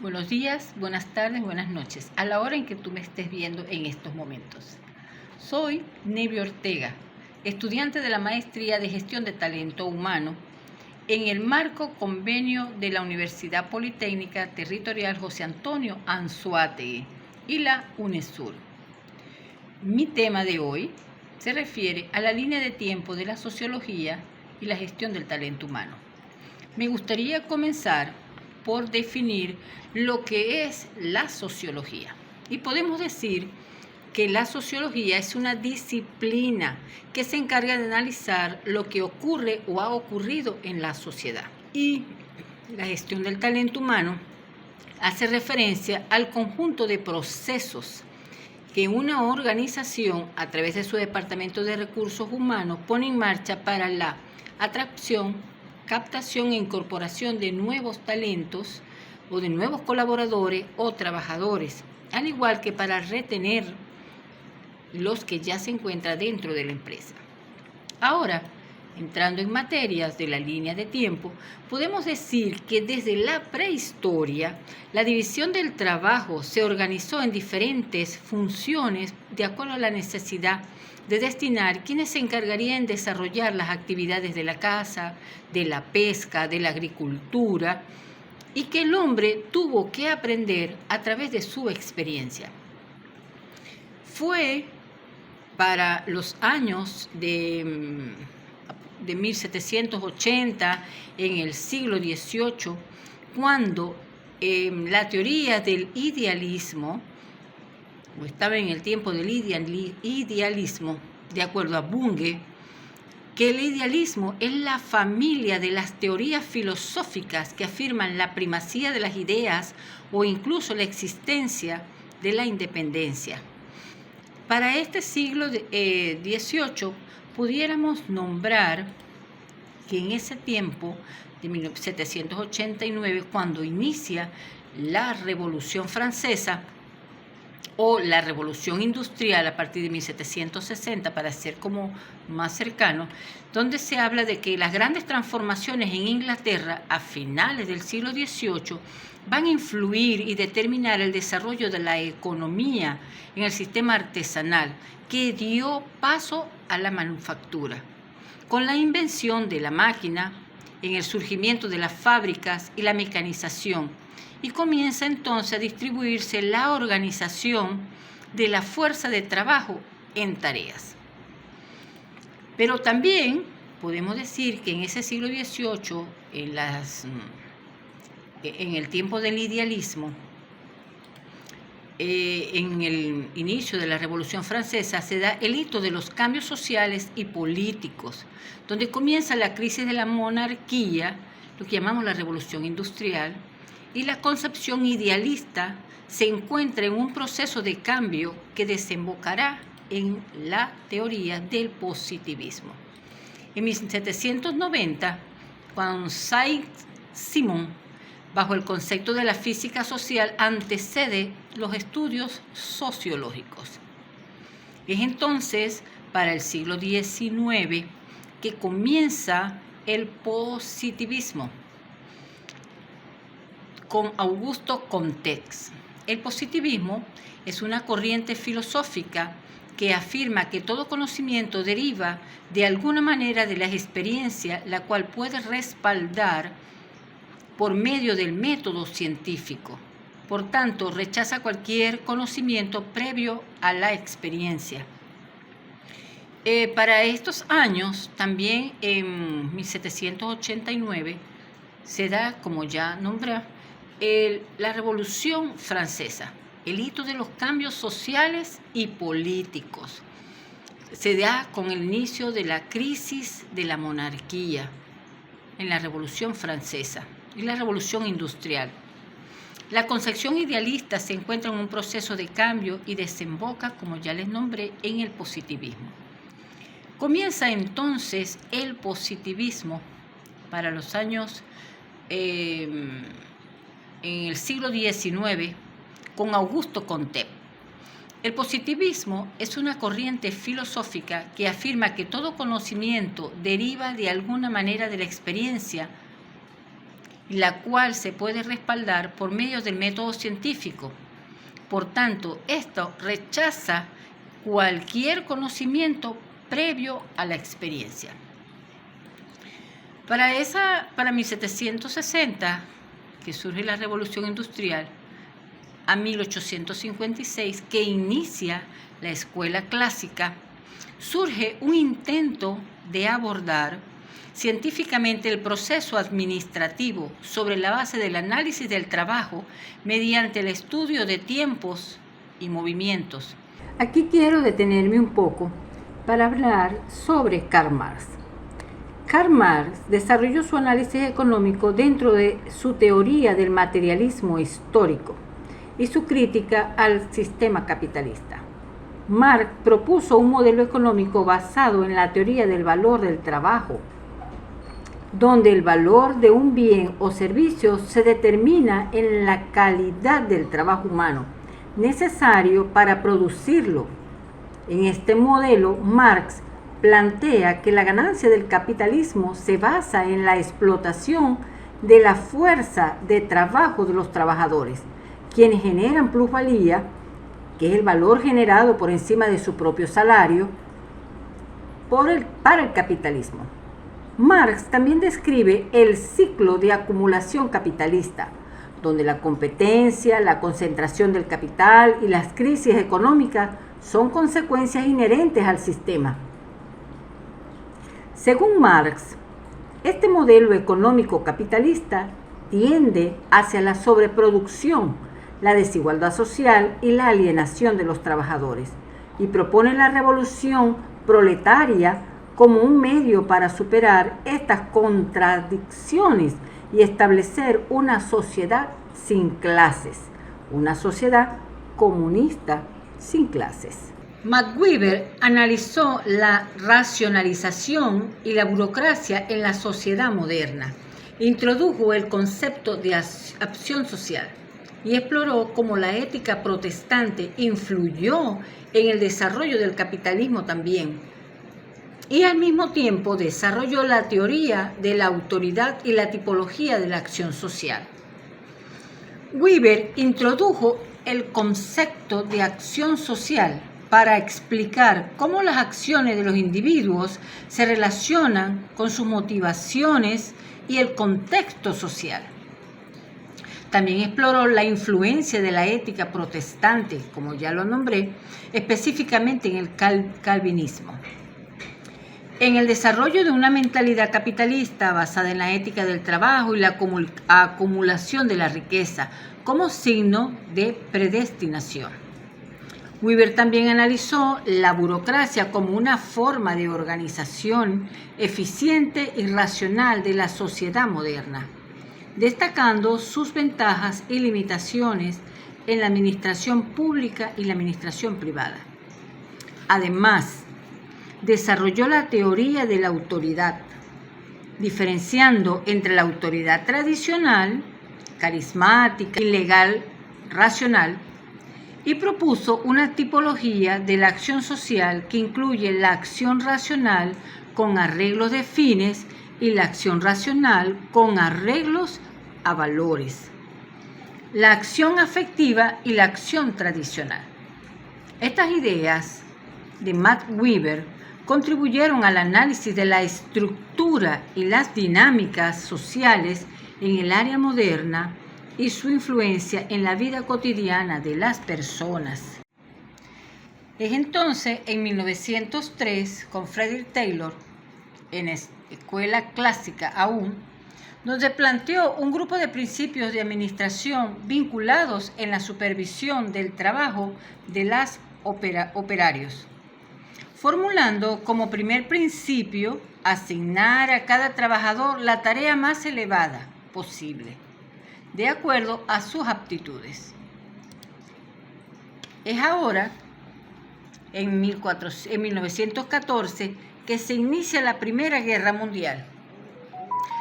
Buenos días, buenas tardes, buenas noches, a la hora en que tú me estés viendo en estos momentos. Soy Nevi Ortega, estudiante de la Maestría de Gestión de Talento Humano en el marco convenio de la Universidad Politécnica Territorial José Antonio Anzoátegui y la UNESUR. Mi tema de hoy se refiere a la línea de tiempo de la sociología y la gestión del talento humano. Me gustaría comenzar por definir lo que es la sociología. Y podemos decir que la sociología es una disciplina que se encarga de analizar lo que ocurre o ha ocurrido en la sociedad. Y la gestión del talento humano hace referencia al conjunto de procesos que una organización, a través de su departamento de recursos humanos, pone en marcha para la atracción, captación e incorporación de nuevos talentos o de nuevos colaboradores o trabajadores, al igual que para retener los que ya se encuentran dentro de la empresa. Ahora, entrando en materias de la línea de tiempo, podemos decir que desde la prehistoria, la división del trabajo se organizó en diferentes funciones de acuerdo a la necesidad de destinar quienes se encargarían de desarrollar las actividades de la caza, de la pesca, de la agricultura, y que el hombre tuvo que aprender a través de su experiencia. Fue para los años de 1780, en el siglo XVIII, cuando la teoría del idealismo, o estaba en el tiempo del idealismo, de acuerdo a Bunge, que el idealismo es la familia de las teorías filosóficas que afirman la primacía de las ideas o incluso la existencia de la independencia. Para este siglo XVIII pudiéramos nombrar que en ese tiempo, de 1789, cuando inicia la Revolución Francesa, o la Revolución Industrial a partir de 1760, para ser como más cercano, donde se habla de que las grandes transformaciones en Inglaterra a finales del siglo XVIII van a influir y determinar el desarrollo de la economía en el sistema artesanal, que dio paso a la manufactura. Con la invención de la máquina, en el surgimiento de las fábricas y la mecanización, y comienza entonces a distribuirse la organización de la fuerza de trabajo en tareas. Pero también podemos decir que en ese siglo XVIII, en el tiempo del idealismo, en el inicio de la Revolución Francesa, se da el hito de los cambios sociales y políticos, donde comienza la crisis de la monarquía, lo que llamamos la Revolución Industrial, y la concepción idealista se encuentra en un proceso de cambio que desembocará en la teoría del positivismo. En 1790, cuando Saint-Simon, bajo el concepto de la física social, antecede los estudios sociológicos. Es entonces, para el siglo XIX, que comienza el positivismo, con Augusto Comte. El positivismo es una corriente filosófica que afirma que todo conocimiento deriva de alguna manera de la experiencia, la cual puede respaldar por medio del método científico. Por tanto, rechaza cualquier conocimiento previo a la experiencia. Para estos años, también en 1789, se da, como ya nombré, la Revolución Francesa, el hito de los cambios sociales y políticos. Se da con el inicio de la crisis de la monarquía en la Revolución Francesa y la Revolución Industrial. La concepción idealista se encuentra en un proceso de cambio y desemboca, como ya les nombré, en el positivismo. Comienza entonces el positivismo para los años en el siglo XIX, con Augusto Comte. El positivismo es una corriente filosófica que afirma que todo conocimiento deriva de alguna manera de la experiencia la cual se puede respaldar por medio del método científico. Por tanto, esto rechaza cualquier conocimiento previo a la experiencia. Para 1760, que surge la Revolución Industrial, a 1856, que inicia la escuela clásica, surge un intento de abordar científicamente el proceso administrativo sobre la base del análisis del trabajo mediante el estudio de tiempos y movimientos. Aquí quiero detenerme un poco para hablar sobre Karl Marx. Karl Marx desarrolló su análisis económico dentro de su teoría del materialismo histórico y su crítica al sistema capitalista. Marx propuso un modelo económico basado en la teoría del valor del trabajo, donde el valor de un bien o servicio se determina en la calidad del trabajo humano necesario para producirlo. En este modelo, Marx plantea que la ganancia del capitalismo se basa en la explotación de la fuerza de trabajo de los trabajadores, quienes generan plusvalía, que es el valor generado por encima de su propio salario, para el capitalismo. Marx también describe el ciclo de acumulación capitalista, donde la competencia, la concentración del capital y las crisis económicas son consecuencias inherentes al sistema. Según Marx, este modelo económico capitalista tiende hacia la sobreproducción, la desigualdad social y la alienación de los trabajadores, y propone la revolución proletaria como un medio para superar estas contradicciones y establecer una sociedad sin clases, una sociedad comunista sin clases. Max Weber analizó la racionalización y la burocracia en la sociedad moderna, introdujo el concepto de acción social y exploró cómo la ética protestante influyó en el desarrollo del capitalismo también. Y al mismo tiempo desarrolló la teoría de la autoridad y la tipología de la acción social. Weber introdujo el concepto de acción social para explicar cómo las acciones de los individuos se relacionan con sus motivaciones y el contexto social. También exploró la influencia de la ética protestante, como ya lo nombré, específicamente en el calvinismo. En el desarrollo de una mentalidad capitalista basada en la ética del trabajo y la acumulación de la riqueza como signo de predestinación. Weber también analizó la burocracia como una forma de organización eficiente y racional de la sociedad moderna, destacando sus ventajas y limitaciones en la administración pública y la administración privada. Además, desarrolló la teoría de la autoridad, diferenciando entre la autoridad tradicional, carismática y legal, racional, y propuso una tipología de la acción social que incluye la acción racional con arreglos de fines y la acción racional con arreglos a valores, la acción afectiva y la acción tradicional. Estas ideas de Max Weber contribuyeron al análisis de la estructura y las dinámicas sociales en el área moderna y su influencia en la vida cotidiana de las personas. Es entonces en 1903, con Frederick Taylor, en Escuela Clásica aún, donde planteó un grupo de principios de administración vinculados en la supervisión del trabajo de los operarios, formulando como primer principio asignar a cada trabajador la tarea más elevada posible, de acuerdo a sus aptitudes. Es ahora, en 1914, que se inicia la Primera Guerra Mundial,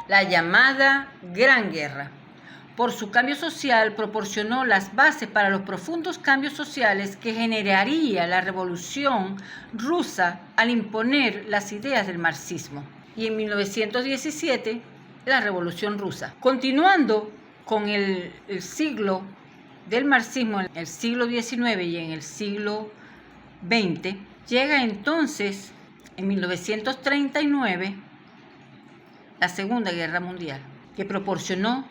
la llamada Gran Guerra. Por su cambio social, proporcionó las bases para los profundos cambios sociales que generaría la Revolución Rusa al imponer las ideas del marxismo. Y en 1917 la Revolución Rusa. Continuando con el siglo del marxismo, en el siglo XIX y en el siglo XX, llega entonces, en 1939, la Segunda Guerra Mundial, que proporcionó,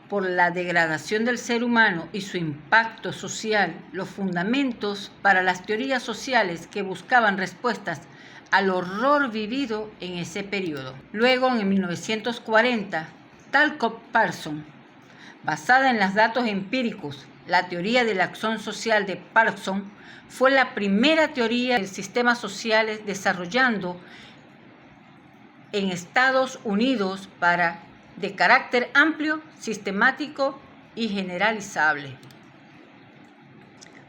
por la degradación del ser humano y su impacto social, los fundamentos para las teorías sociales que buscaban respuestas al horror vivido en ese periodo. Luego, en 1940, Talcott-Parsons, basada en los datos empíricos, la teoría de la acción social de Parsons fue la primera teoría de sistemas sociales desarrollando en Estados Unidos de carácter amplio, sistemático y generalizable.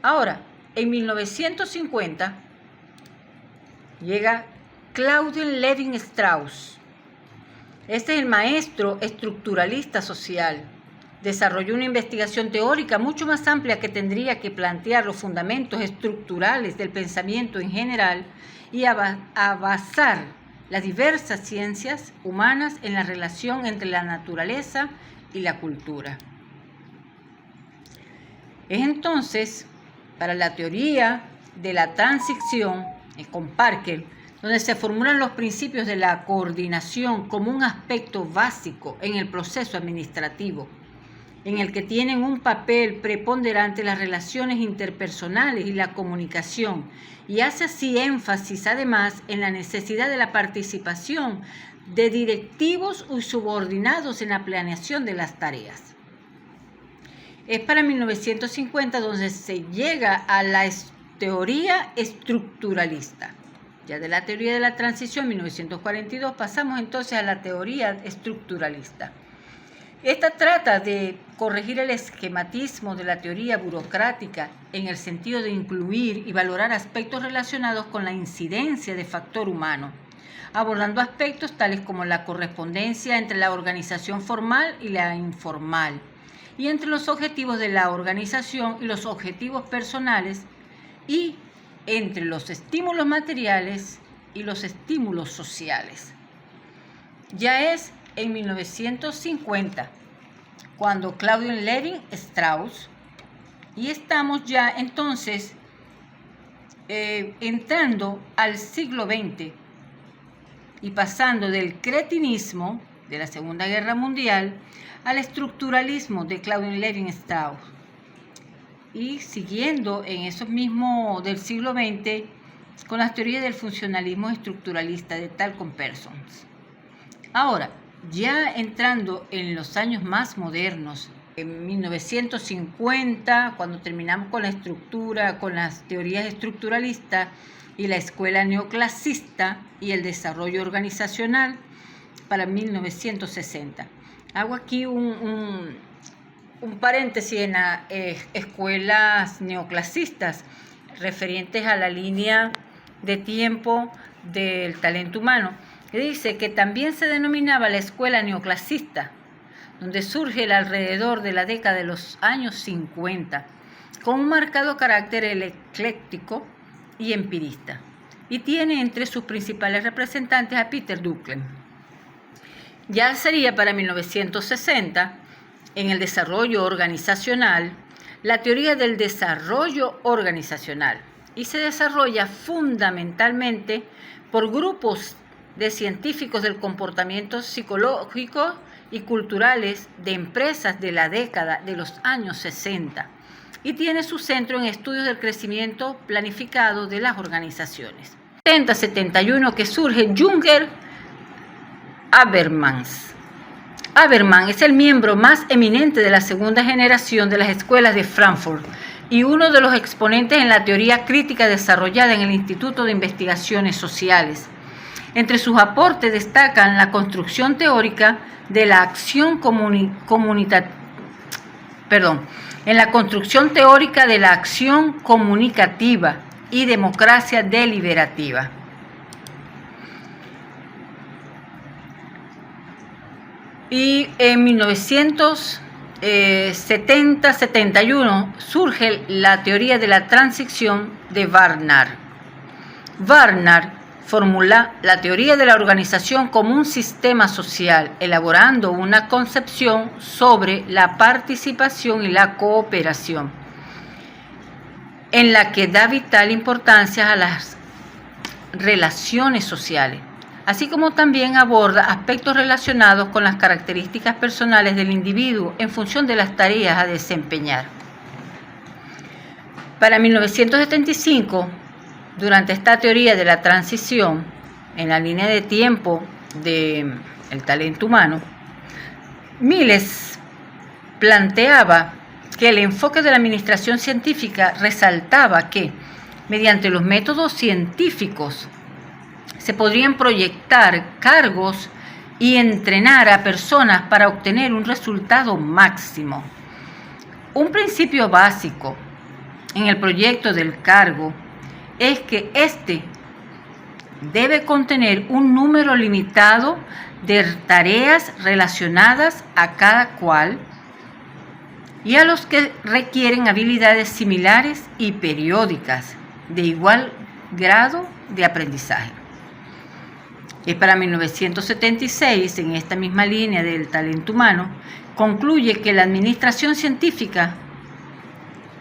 Ahora, en 1950 llega Claudius Levin-Strauss. Este es el maestro estructuralista social. Desarrolló una investigación teórica mucho más amplia que tendría que plantear los fundamentos estructurales del pensamiento en general y a basar las diversas ciencias humanas en la relación entre la naturaleza y la cultura. Es entonces para la teoría de la transición con Parker, donde se formulan los principios de la coordinación como un aspecto básico en el proceso administrativo, en el que tienen un papel preponderante las relaciones interpersonales y la comunicación, y hace así énfasis además en la necesidad de la participación de directivos y subordinados en la planeación de las tareas. Es para 1950 donde se llega a la teoría estructuralista. Ya de la teoría de la transición, en 1942, pasamos entonces a la teoría estructuralista. Esta trata de corregir el esquematismo de la teoría burocrática en el sentido de incluir y valorar aspectos relacionados con la incidencia de factor humano, abordando aspectos tales como la correspondencia entre la organización formal y la informal, y entre los objetivos de la organización y los objetivos personales, y entre los estímulos materiales y los estímulos sociales. Ya es en 1950, cuando Claudius Levin-Strauss, y estamos ya entonces entrando al siglo XX y pasando del cretinismo de la Segunda Guerra Mundial al estructuralismo de Claudius Levin-Strauss, y siguiendo en esos mismos del siglo XX con las teorías del funcionalismo estructuralista de Talcott-Parsons. Ahora, ya entrando en los años más modernos, en 1950, cuando terminamos con la estructura, con las teorías estructuralistas y la escuela neoclasista y el desarrollo organizacional, para 1960. Hago aquí un paréntesis en las escuelas neoclasistas referentes a la línea de tiempo del talento humano, que dice que también se denominaba la escuela neoclasista, donde surge alrededor de la década de los años 50, con un marcado carácter ecléctico y empirista, y tiene entre sus principales representantes a Peter Drucker. Ya sería para 1960, en el desarrollo organizacional, la teoría del desarrollo organizacional, y se desarrolla fundamentalmente por grupos de científicos del comportamiento psicológico y culturales de empresas de la década de los años 60, y tiene su centro en estudios del crecimiento planificado de las organizaciones. 70-71 que surge Jürgen Habermas. Habermas es el miembro más eminente de la segunda generación de las escuelas de Frankfurt y uno de los exponentes en la teoría crítica desarrollada en el Instituto de Investigaciones Sociales. Entre sus aportes destacan la construcción teórica de la acción comunicativa y democracia deliberativa. Y en 1970-71 surge la teoría de la transición de Barnard. Barnard formula la teoría de la organización como un sistema social, elaborando una concepción sobre la participación y la cooperación, en la que da vital importancia a las relaciones sociales, así como también aborda aspectos relacionados con las características personales del individuo en función de las tareas a desempeñar. Para 1975, durante esta teoría de la transición, en la línea de tiempo del talento humano, Miles planteaba que el enfoque de la administración científica resaltaba que, mediante los métodos científicos, se podrían proyectar cargos y entrenar a personas para obtener un resultado máximo. Un principio básico en el proyecto del cargo es que éste debe contener un número limitado de tareas relacionadas a cada cual y a los que requieren habilidades similares y periódicas de igual grado de aprendizaje. Y para 1976, en esta misma línea del talento humano, concluye que la administración científica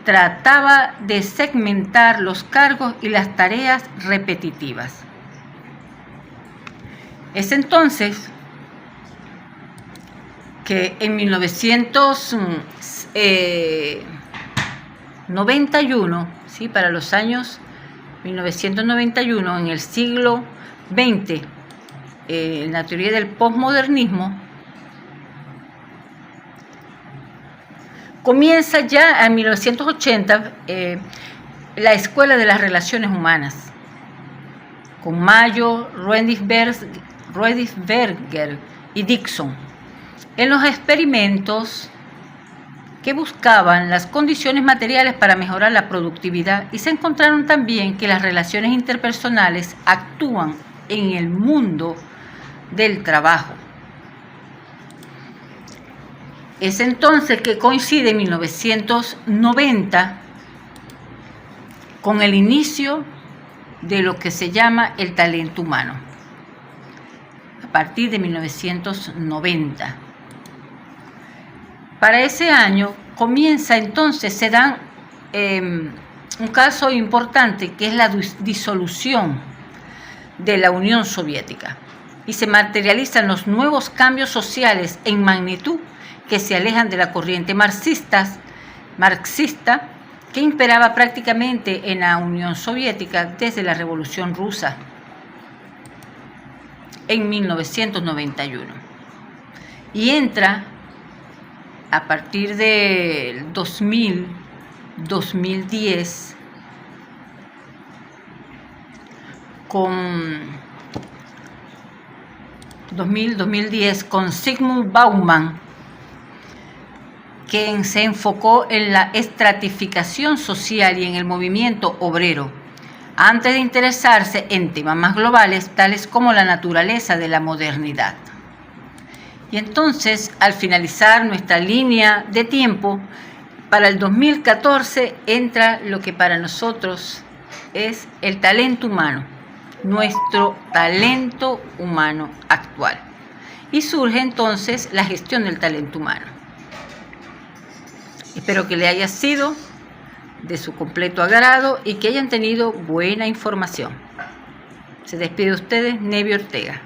trataba de segmentar los cargos y las tareas repetitivas. Es entonces que en 1991, ¿sí? Para los años 1991, en el siglo XX, en la teoría del posmodernismo, comienza ya en 1980 la Escuela de las Relaciones Humanas, con Mayo, Roedigsberger y Dixon, en los experimentos que buscaban las condiciones materiales para mejorar la productividad, y se encontraron también que las relaciones interpersonales actúan en el mundo del trabajo. Es entonces que coincide en 1990 con el inicio de lo que se llama el talento humano, a partir de 1990. Para ese año comienza entonces, se da un caso importante, que es la disolución de la Unión Soviética, y se materializan los nuevos cambios sociales en magnitud que se alejan de la corriente marxista que imperaba prácticamente en la Unión Soviética desde la Revolución Rusa en 1991. Y entra a partir del 2010 con Zygmunt Bauman, quien se enfocó en la estratificación social y en el movimiento obrero, antes de interesarse en temas más globales, tales como la naturaleza de la modernidad. Y entonces, al finalizar nuestra línea de tiempo, para el 2014 entra lo que para nosotros es el talento humano, nuestro talento humano actual. Y surge entonces la gestión del talento humano. Espero que le haya sido de su completo agrado y que hayan tenido buena información. Se despide de ustedes, Nevi Ortega.